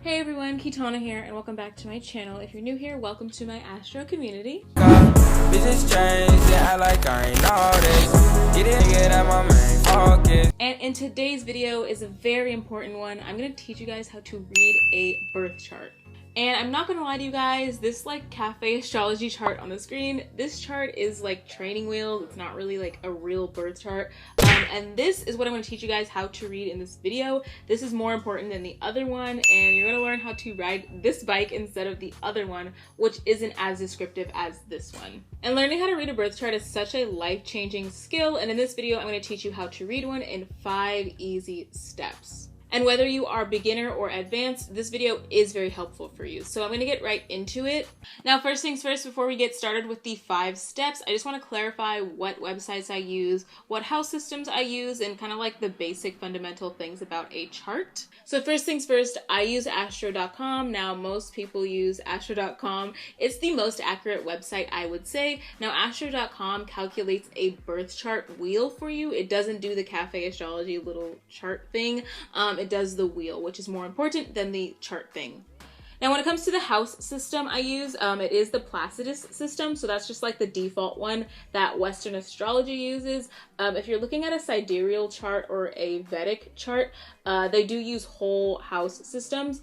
Hey everyone, Kitana here, and welcome back to my channel. If you're new here, welcome to my Astro community. And in today's video is a very important one. I'm going to teach you guys how to read a birth chart. And I'm not gonna lie to you guys, this like cafe astrology chart on the screen, this chart is like training wheels. It's not really like a real birth chart. And this is what I'm gonna teach you guys how to read in this video. This is more important than the other one, and you're gonna learn how to ride this bike instead of the other one, which isn't as descriptive as this one. And learning how to read a birth chart is such a life-changing skill, and in this video, I'm gonna teach you how to read one in 5 easy steps. And whether you are beginner or advanced, this video is very helpful for you. So I'm going to get right into it. Now, first things first, before we get started with the 5 steps, I just want to clarify what websites I use, what house systems I use, and kind of like the basic fundamental things about a chart. So first things first, I use Astro.com. Now, most people use Astro.com. It's the most accurate website, I would say. Now, Astro.com calculates a birth chart wheel for you. It doesn't do the cafe astrology little chart thing. It does the wheel, which is more important than the chart thing. Now, when it comes to the house system I use, it is the Placidus system. So that's just like the default one that Western astrology uses. If you're looking at a sidereal chart or a Vedic chart, they do use whole house systems.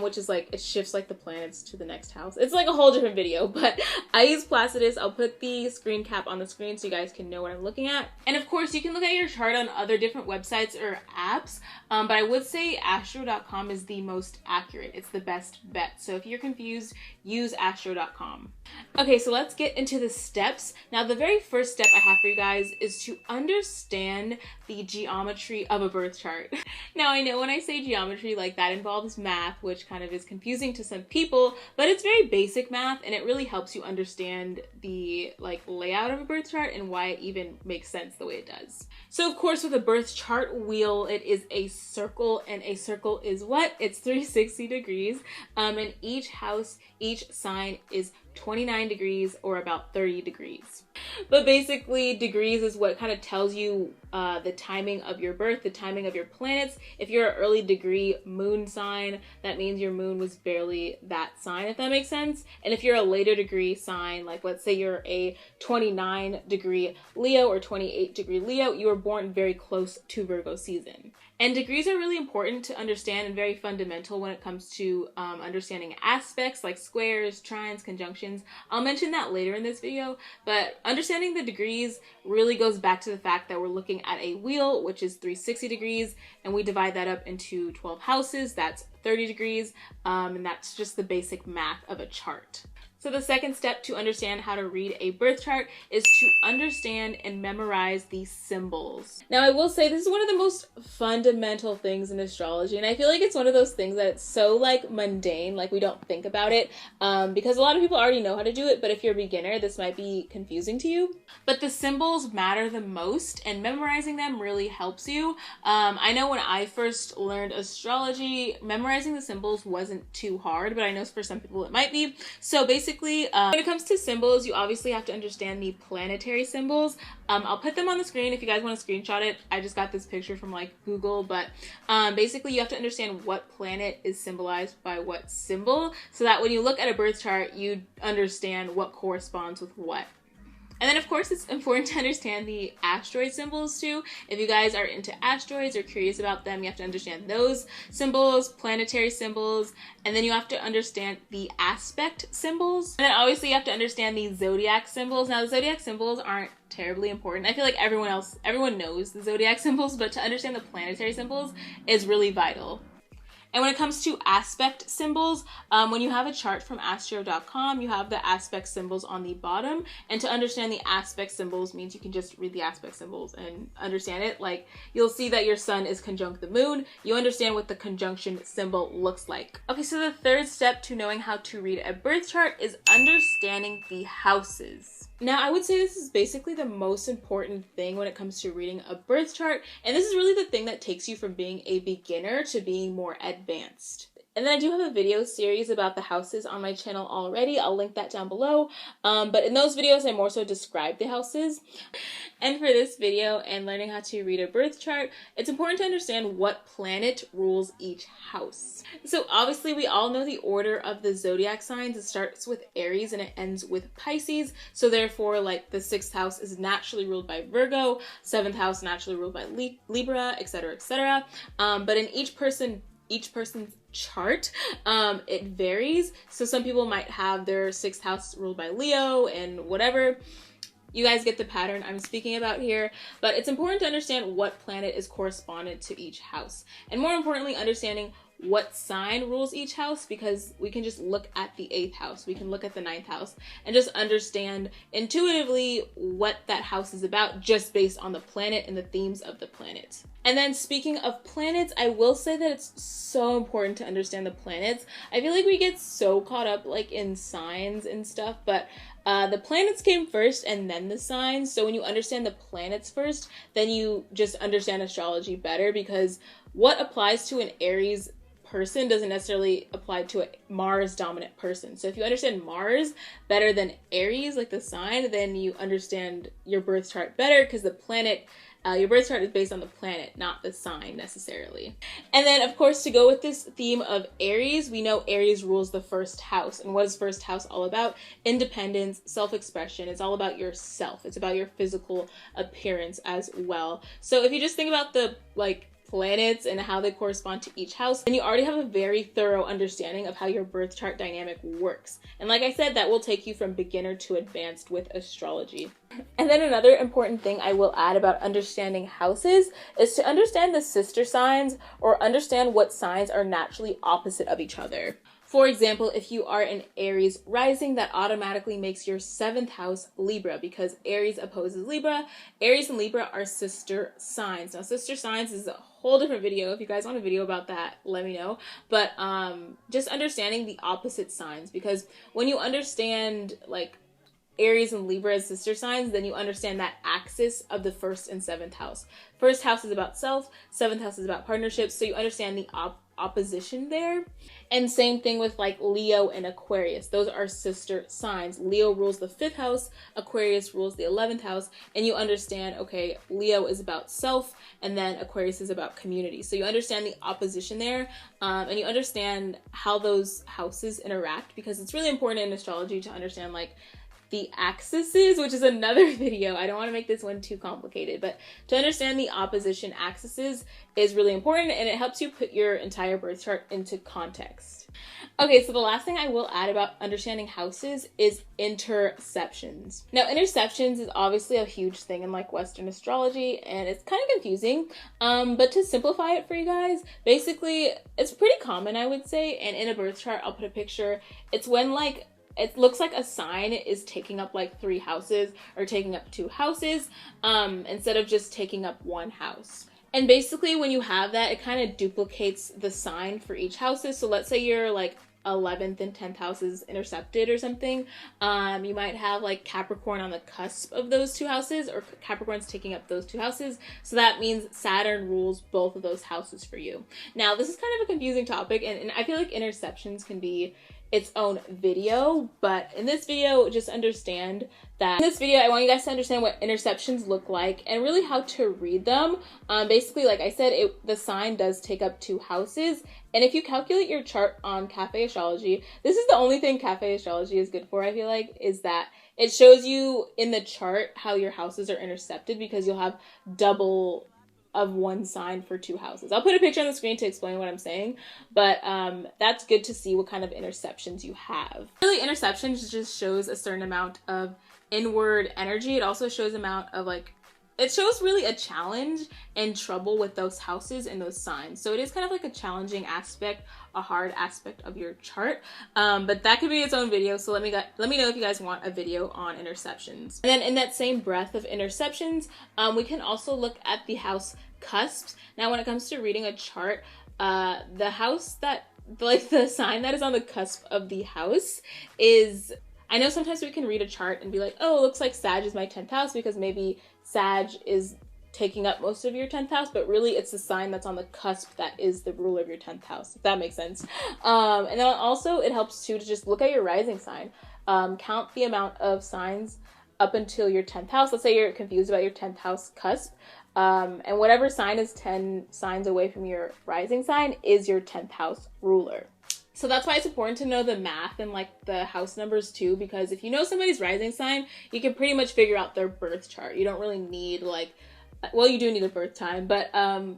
Which is like, it shifts like the planets to the next house. It's like a whole different video, but I use Placidus. I'll put the screen cap on the screen so you guys can know what I'm looking at. And of course, you can look at your chart on other different websites or apps, but I would say Astro.com is the most accurate. It's the best bet. So if you're confused, use Astro.com. Okay, so let's get into the steps. Now, the very first step I have for you guys is to understand the geometry of a birth chart. Now, I know when I say geometry, like that involves math, which kind of is confusing to some people, but it's very basic math and it really helps you understand the like layout of a birth chart and why it even makes sense the way it does. So of course, with a birth chart wheel, it is a circle, and a circle is what? It's 360 degrees. And each house, each sign is 29 degrees or about 30 degrees. But basically, degrees is what kind of tells you the timing of your birth, the timing of your planets. If you're an early degree moon sign, that means your moon was barely that sign, if that makes sense. And if you're a later degree sign, like let's say you're a 29 degree Leo or 28 degree Leo, you were born very close to Virgo season. And degrees are really important to understand and very fundamental when it comes to understanding aspects like squares, trines, conjunctions. I'll mention that later in this video, but understanding the degrees really goes back to the fact that we're looking at a wheel, which is 360 degrees, and we divide that up into 12 houses. That's 30 degrees, and that's just the basic math of a chart. So the second step to understand how to read a birth chart is to understand and memorize the symbols. Now, I will say this is one of the most fundamental things in astrology, and I feel like it's one of those things that it's so like mundane, like we don't think about it, because a lot of people already know how to do it, but if you're a beginner, this might be confusing to you. But the symbols matter the most, and memorizing them really helps you. I know when I first learned astrology, memorizing the symbols wasn't too hard, but I know for some people it might be. So basically, when it comes to symbols, you obviously have to understand the planetary symbols. I'll put them on the screen if you guys want to screenshot it. I just got this picture from like Google, but basically you have to understand what planet is symbolized by what symbol, so that when you look at a birth chart, you understand what corresponds with what. And then, of course, it's important to understand the asteroid symbols too. If you guys are into asteroids or curious about them, you have to understand those symbols, planetary symbols, and then you have to understand the aspect symbols. And then obviously you have to understand the zodiac symbols. Now, the zodiac symbols aren't terribly important. I feel like everyone knows the zodiac symbols, but to understand the planetary symbols is really vital. And when it comes to aspect symbols, when you have a chart from Astro.com, you have the aspect symbols on the bottom. And to understand the aspect symbols means you can just read the aspect symbols and understand it. Like, you'll see that your sun is conjunct the moon. You understand what the conjunction symbol looks like. Okay, so the third step to knowing how to read a birth chart is understanding the houses. Now, I would say this is basically the most important thing when it comes to reading a birth chart, and this is really the thing that takes you from being a beginner to being more advanced. And then I do have a video series about the houses on my channel already. I'll link that down below. But in those videos, I more so describe the houses. And for this video and learning how to read a birth chart, it's important to understand what planet rules each house. So obviously we all know the order of the zodiac signs. It starts with Aries and it ends with Pisces. So therefore, like, the 6th house is naturally ruled by Virgo, 7th house naturally ruled by Libra, etc., etc. But in each person's chart, it varies. So some people might have their 6th house ruled by Leo and whatever. You guys get the pattern I'm speaking about here, but it's important to understand what planet is correspondent to each house. And more importantly, understanding what sign rules each house, because we can just look at the 8th house, we can look at the 9th house, and just understand intuitively what that house is about just based on the planet and the themes of the planet. And then speaking of planets, I will say that it's so important to understand the planets. I feel like we get so caught up like in signs and stuff, but the planets came first and then the signs. So when you understand the planets first, then you just understand astrology better, because what applies to an Aries person doesn't necessarily apply to a Mars dominant person. So if you understand Mars better than Aries, like the sign, then you understand your birth chart better, because the planet, your birth chart is based on the planet, not the sign necessarily. And then of course, to go with this theme of Aries, we know Aries rules the 1st house. And what is 1st house all about? Independence, self-expression. It's all about yourself. It's about your physical appearance as well. So if you just think about the planets and how they correspond to each house, and you already have a very thorough understanding of how your birth chart dynamic works. And like I said, that will take you from beginner to advanced with astrology. And then another important thing I will add about understanding houses is to understand the sister signs, or understand what signs are naturally opposite of each other. For example, if you are an Aries rising, that automatically makes your 7th house Libra, because Aries opposes Libra. Aries and Libra are sister signs. Now, sister signs is a whole different video. If you guys want a video about that, let me know. But just understanding the opposite signs, because when you understand like Aries and Libra as sister signs, then you understand that axis of the 1st and 7th house. 1st house is about self, 7th house is about partnerships, so you understand the opposition there. And same thing with like Leo and Aquarius. Those are sister signs. Leo rules the 5th house, Aquarius rules the 11th house, and you understand, okay, Leo is about self, and then Aquarius is about community. So you understand the opposition there, and you understand how those houses interact, because it's really important in astrology to understand like the axes, which is another video. I don't want to make this one too complicated, but to understand the opposition axes is really important, and it helps you put your entire birth chart into context. Okay, so the last thing I will add about understanding houses is interceptions. Now, interceptions is obviously a huge thing in like Western astrology, and it's kind of confusing, but to simplify it for you guys, basically it's pretty common, I would say, and in a birth chart, I'll put a picture. It's when like it looks like a sign is taking up like 3 houses or taking up 2 houses, instead of just taking up 1 house. And basically when you have that, it kind of duplicates the sign for each houses. So let's say you're like 11th and 10th houses intercepted or something. You might have like Capricorn on the cusp of those 2 houses, or Capricorn's taking up those 2 houses. So that means Saturn rules both of those houses for you. Now, this is kind of a confusing topic, and I feel like interceptions can be its own video, but in this video, just understand that in this video, I want you guys to understand what interceptions look like and really how to read them. Basically, like I said, the sign does take up 2 houses, and if you calculate your chart on Cafe Astrology, this is the only thing Cafe Astrology is good for, I feel like, is that it shows you in the chart how your houses are intercepted, because you'll have double of 1 sign for 2 houses. I'll put a picture on the screen to explain what I'm saying, but that's good to see what kind of interceptions you have. Really, interceptions just shows a certain amount of inward energy. It also shows amount of like, it shows really a challenge and trouble with those houses and those signs. So it is kind of like a challenging aspect, a hard aspect of your chart. But that could be its own video. So let me know if you guys want a video on interceptions. And then in that same breath of interceptions, we can also look at the house cusps. Now, when it comes to reading a chart, the house that, like the sign that is on the cusp of the house is, I know sometimes we can read a chart and be like, oh, it looks like Sag is my 10th house, because maybe Sag is taking up most of your 10th house, but really it's the sign that's on the cusp that is the ruler of your 10th house, if that makes sense. And then also it helps too to just look at your rising sign. Count the amount of signs up until your 10th house. Let's say you're confused about your 10th house cusp. And whatever sign is 10 signs away from your rising sign is your 10th house ruler. So that's why it's important to know the math and like the house numbers too, because if you know somebody's rising sign, you can pretty much figure out their birth chart. You don't really need like, well, you do need a birth time, but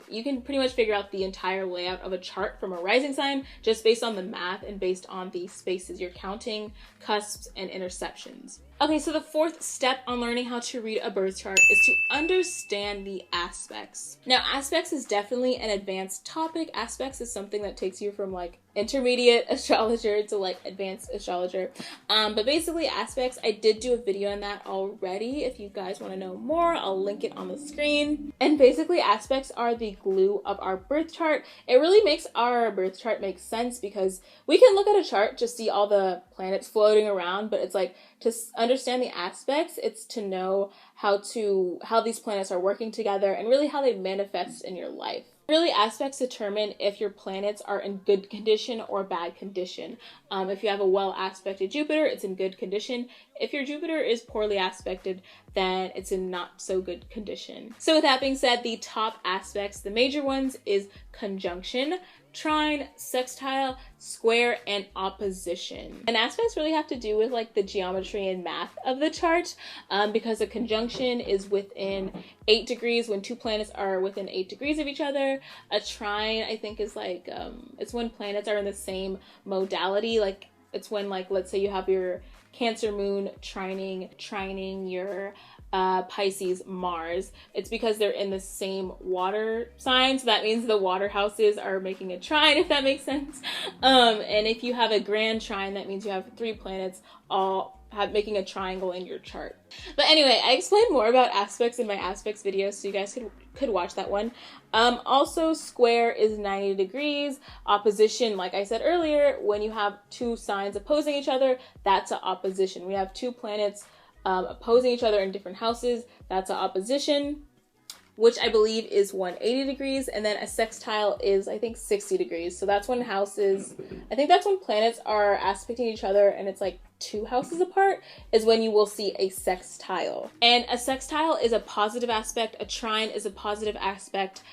you can pretty much figure out the entire layout of a chart from a rising sign just based on the math and based on the spaces you're counting, cusps, and interceptions. Okay, so the fourth step on learning how to read a birth chart is to understand the aspects. Now, aspects is definitely an advanced topic. Aspects is something that takes you from like intermediate astrologer to like advanced astrologer. But basically aspects, I did do a video on that already. If you guys want to know more, I'll link it on the screen. And basically aspects are the glue of our birth chart. It really makes our birth chart make sense because we can look at a chart to see all the planets floating around, but it's like to understand the aspects, it's to know how these planets are working together and really how they manifest in your life. Really, aspects determine if your planets are in good condition or bad condition. If you have a well aspected Jupiter, it's in good condition. If your Jupiter is poorly aspected, then it's in not so good condition. So with that being said, the top aspects, the major ones, is conjunction, trine, sextile, square, and opposition. And aspects really have to do with like the geometry and math of the chart, because a conjunction is within 8 degrees when two planets are within 8 degrees of each other. A trine, I think, is like it's when planets are in the same modality. Like it's when, like, let's say you have your Cancer moon trining your Pisces Mars. It's because they're in the same water sign, so that means the water houses are making a trine, if that makes sense. And if you have a grand trine, that means you have 3 planets all making a triangle in your chart. But anyway, I explained more about aspects in my aspects video, so you guys could watch that one. Also, square is 90 degrees. Opposition, like I said earlier, when you have 2 signs opposing each other, that's an opposition. We have 2 planets opposing each other in different houses, that's an opposition, which I believe is 180 degrees, and then a sextile is, I think, 60 degrees. So that's when I think that's when planets are aspecting each other and it's like 2 houses apart, is when you will see a sextile. And a sextile is a positive aspect, a trine is a positive aspect,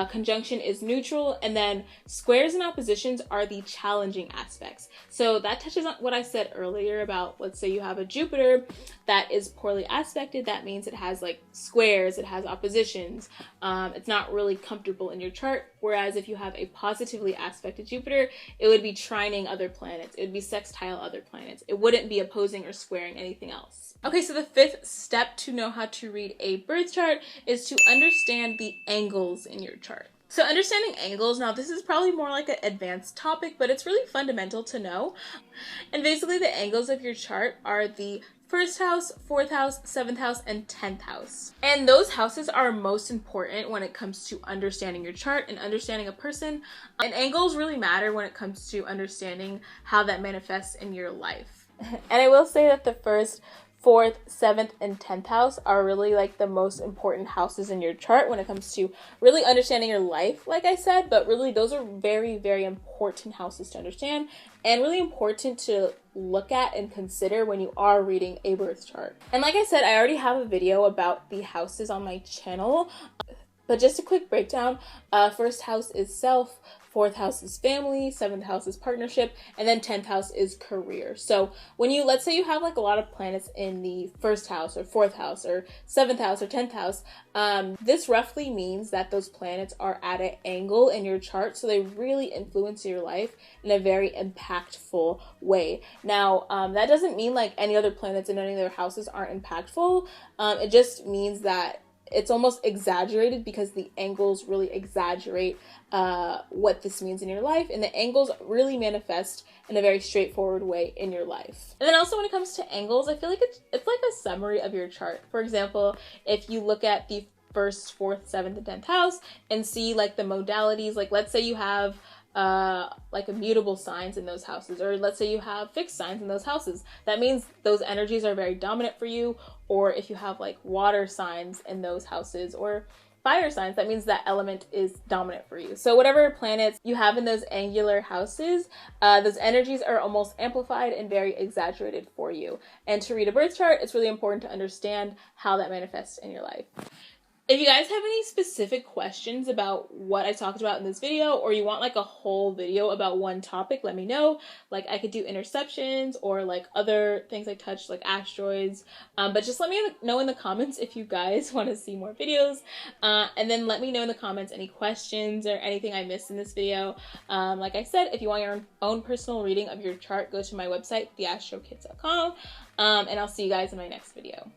conjunction is neutral, and then squares and oppositions are the challenging aspects. So that touches on what I said earlier about, let's say you have a Jupiter that is poorly aspected, that means it has like squares, it has oppositions, it's not really comfortable in your chart. Whereas if you have a positively aspected Jupiter, it would be trining other planets, it would be sextile other planets, it wouldn't be opposing or squaring anything else. Okay, so the 5th step to know how to read a birth chart is to understand the angles in your chart. So understanding angles, now this is probably more like an advanced topic, but it's really fundamental to know. And basically the angles of your chart are the 1st house, 4th house, 7th house, and 10th house. And those houses are most important when it comes to understanding your chart and understanding a person. And angles really matter when it comes to understanding how that manifests in your life. And I will say that the 1st, 4th, 7th, and 10th house are really like the most important houses in your chart when it comes to really understanding your life, like I said, but really those are very, very important houses to understand and really important to look at and consider when you are reading a birth chart. And like I said, I already have a video about the houses on my channel, but just a quick breakdown. 1st house is self, 4th house is family, 7th house is partnership, and then 10th house is career. So when you, let's say you have like a lot of planets in the 1st house or 4th house or 7th house or 10th house, this roughly means that those planets are at an angle in your chart, so they really influence your life in a very impactful way. Now, that doesn't mean like any other planets in any other houses aren't impactful. It just means that it's almost exaggerated because the angles really exaggerate what this means in your life, and the angles really manifest in a very straightforward way in your life. And then also when it comes to angles, I feel like it's like a summary of your chart. For example, if you look at the 1st, 4th, 7th, and 10th house and see like the modalities, like let's say you have like immutable signs in those houses, or let's say you have fixed signs in those houses, that means those energies are very dominant for you. Or if you have like water signs in those houses, or fire signs, that means that element is dominant for you. So whatever planets you have in those angular houses, those energies are almost amplified and very exaggerated for you. And to read a birth chart, it's really important to understand how that manifests in your life. If you guys have any specific questions about what I talked about in this video, or you want like a whole video about one topic, let me know. Like I could do interceptions or like other things I touched like asteroids. But just let me know in the comments if you guys want to see more videos. And then let me know in the comments any questions or anything I missed in this video. Like I said, if you want your own personal reading of your chart, go to my website, theastrokits.com. And I'll see you guys in my next video.